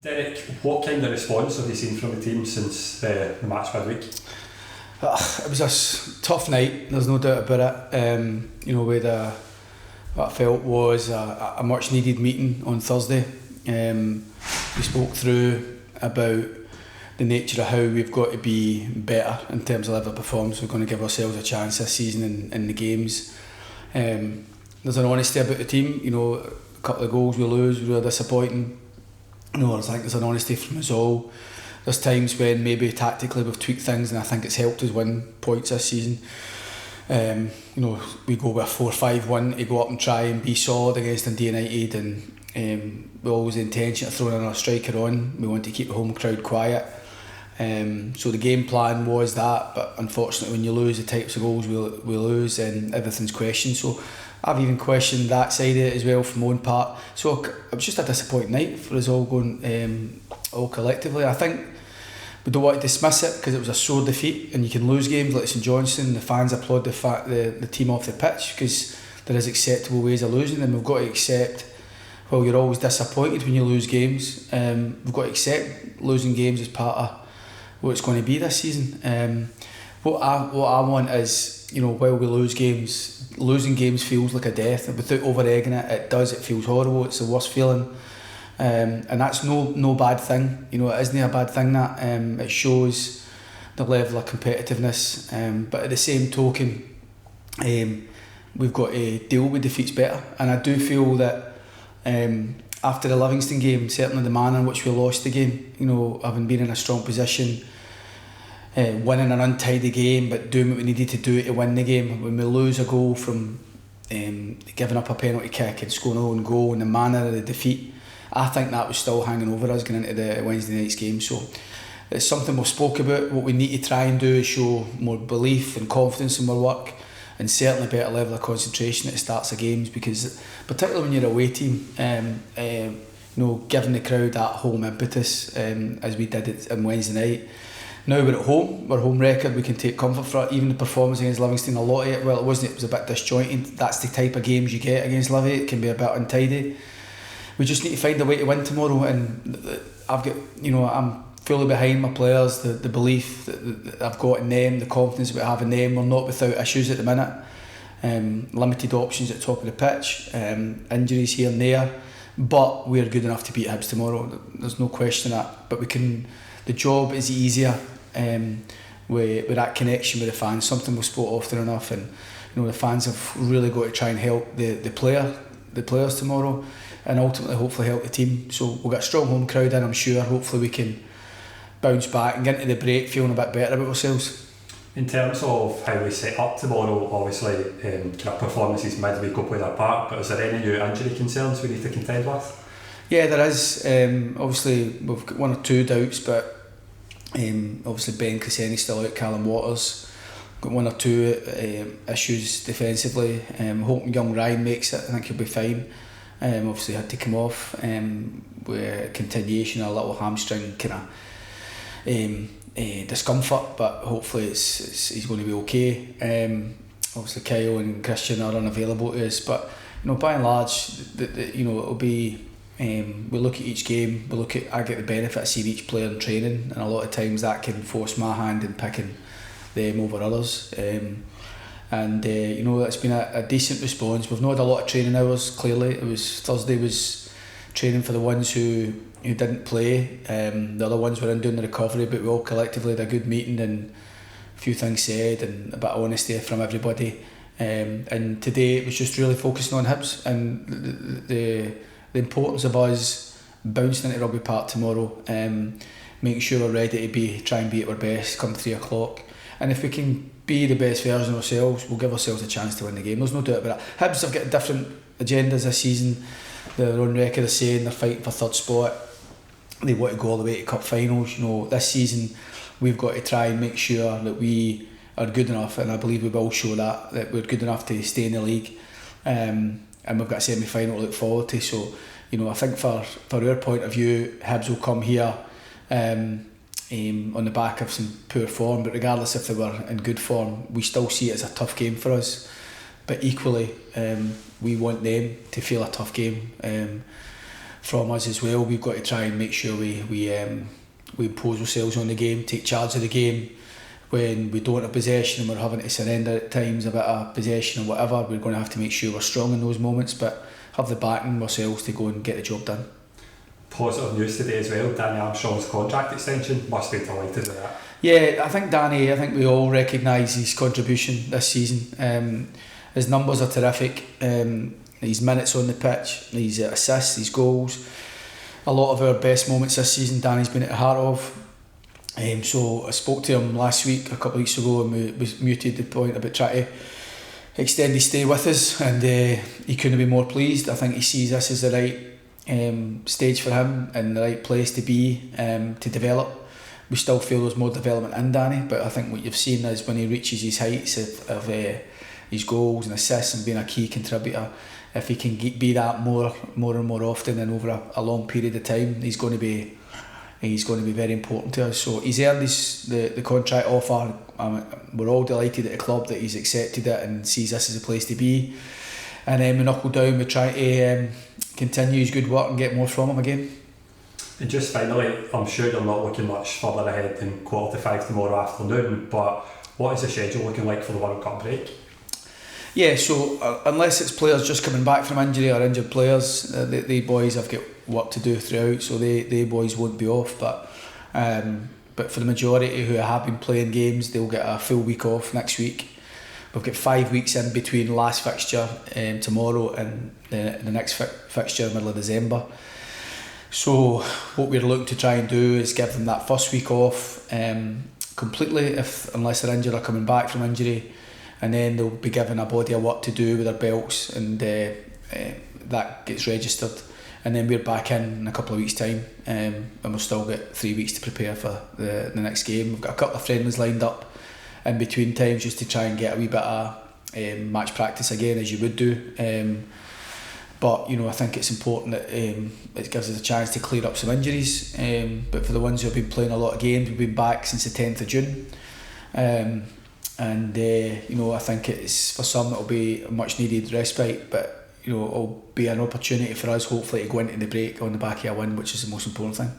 Derek, what kind of response have you seen from the team since the match midweek? It was a tough night, there's no doubt about it. What I felt was a much needed meeting on Thursday. We spoke through about the nature of how we've got to be better in terms of level of performance. We're going to give ourselves a chance this season in the games. There's an honesty about the team. A couple of goals we lose, we were disappointing. I think there's an honesty from us all. There's times when maybe tactically we've tweaked things, and I think it's helped us win points this season. We go with a 4-5-1 to go up and try and be solid against Dundee United, and we always the intention of throwing another striker on. We want to keep the home crowd quiet. So the game plan was that, but unfortunately when you lose the types of goals we lose, and everything's questioned. So I've even questioned that side of it as well from my own part. So it was just a disappointing night for us all going, all collectively. I think we don't want to dismiss it because it was a sore defeat, and you can lose games like St Johnstone. The fans applaud the team off the pitch because there is acceptable ways of losing, and we've got to accept, well, you're always disappointed when you lose games. We've got to accept losing games as part of what it's going to be this season. What I want is, while we lose games, losing games feels like a death, and without over-egging it, it feels horrible. It's the worst feeling, and that's no bad thing. It isn't a bad thing. That it shows the level of competitiveness, but at the same token, we've got to deal with defeats better. And I do feel that after the Livingston game, certainly the manner in which we lost the game, having been in a strong position, winning an untidy game but doing what we needed to do to win the game, when we lose a goal from giving up a penalty kick and scoring a own goal, and the manner of the defeat, I think that was still hanging over us going into the Wednesday night's game. So it's something we've spoke about. What we need to try and do is show more belief and confidence in our work, and certainly better level of concentration at the starts of games, because particularly when you're a away team, giving the crowd that home impetus, as we did it on Wednesday night. Now we're at home, our home record, we can take comfort for it. Even the performance against Livingston, a lot of it, well, it was a bit disjointed. That's the type of games you get against Livy. It can be a bit untidy. We just need to find a way to win tomorrow, and I'm fully behind my players. The belief that I've got in them, the confidence that I have in them. We're not without issues at the minute. Limited options at the top of the pitch, injuries here and there, but we're good enough to beat Hibs tomorrow. There's no question of that. But the job is easier with that connection with the fans, something we've spoke often enough, and the fans have really got to try and help the players tomorrow, and ultimately hopefully help the team. So we've got a strong home crowd in, I'm sure. Hopefully we can bounce back and get into the break feeling a bit better about ourselves. In terms of how we set up tomorrow, obviously kind of performances midweek go play their part, but is there any new injury concerns we need to contend with? Yeah, there is. Obviously we've got one or two doubts, but obviously Ben Cassini's still out, Callum Waters got one or two issues defensively. Hoping young Ryan makes it. I think he'll be fine. Obviously had to come off with a continuation of a little hamstring kind of discomfort, but hopefully he's going to be okay. Obviously Kyle and Christian are unavailable to us, but by and large, it'll be. We look at each game. I get the benefit of seeing each player in training, and a lot of times that can force my hand in picking them over others. It's been a decent response. We've not had a lot of training hours. Clearly, Thursday was training for the ones who didn't play. The other ones were in doing the recovery, but we all collectively had a good meeting and a few things said and a bit of honesty from everybody. And today it was just really focusing on Hibs and the importance of us bouncing into Rugby Park tomorrow, making sure we're ready to try and be at our best come 3 o'clock. And if we can be the best version of ourselves, we'll give ourselves a chance to win the game. There's no doubt about that. Hibs have got different agendas this season. Their own record is saying they're fighting for third spot. They want to go all the way to cup finals. This season we've got to try and make sure that we are good enough, and I believe we will show that we're good enough to stay in the league. And we've got a semi-final to look forward to. So, I think for our point of view, Hibs will come here on the back of some poor form, but regardless if they were in good form, we still see it as a tough game for us. But equally, we want them to feel a tough game. from us as well. We've got to try and make sure we impose ourselves on the game, take charge of the game. When we don't have possession and we're having to surrender at times a bit of possession or whatever, we're going to have to make sure we're strong in those moments, but have the backing ourselves to go and get the job done. Positive news today as well, Danny Armstrong's contract extension. Must be delighted with that. Yeah, I think we all recognise his contribution this season. His numbers are terrific. His minutes on the pitch, his assists, his goals. A lot of our best moments this season, Danny's been at the heart of. So I spoke to him last week, a couple of weeks ago, and we muted the point about trying to extend his stay with us, and he couldn't be more pleased. I think he sees this as the right stage for him and the right place to be to develop. We still feel there's more development in Danny, but I think what you've seen is when he reaches his heights of his goals and assists and being a key contributor, if he can be that more and more often and over a long period of time, he's going to be very important to us. So he's earned the contract offer. We're all delighted at the club that he's accepted it and sees this as a place to be. And then we knuckle down, we try to continue his good work and get more from him again. And just finally, I'm sure you're not looking much further ahead than 5:15 tomorrow afternoon, but what is the schedule looking like for the World Cup break? Yeah, so unless it's players just coming back from injury or injured players, the boys have got work to do throughout, so they boys won't be off. But for the majority who have been playing games, they'll get a full week off next week. We've got 5 weeks in between last fixture tomorrow and the next fixture middle of December. So what we're looking to try and do is give them that first week off completely, unless they're injured or coming back from injury, and then they'll be given a body of work to do with their belts, and that gets registered, and then we're back in a couple of weeks' time, and we'll still get 3 weeks to prepare for the next game. We've got a couple of friendlies lined up in between times just to try and get a wee bit of match practice again, as you would do. But I think it's important that it gives us a chance to clear up some injuries. But for the ones who have been playing a lot of games, we've been back since the 10th of June. I think it's, for some it'll be a much needed respite, but it'll be an opportunity for us hopefully to go into the break on the back of a win, which is the most important thing.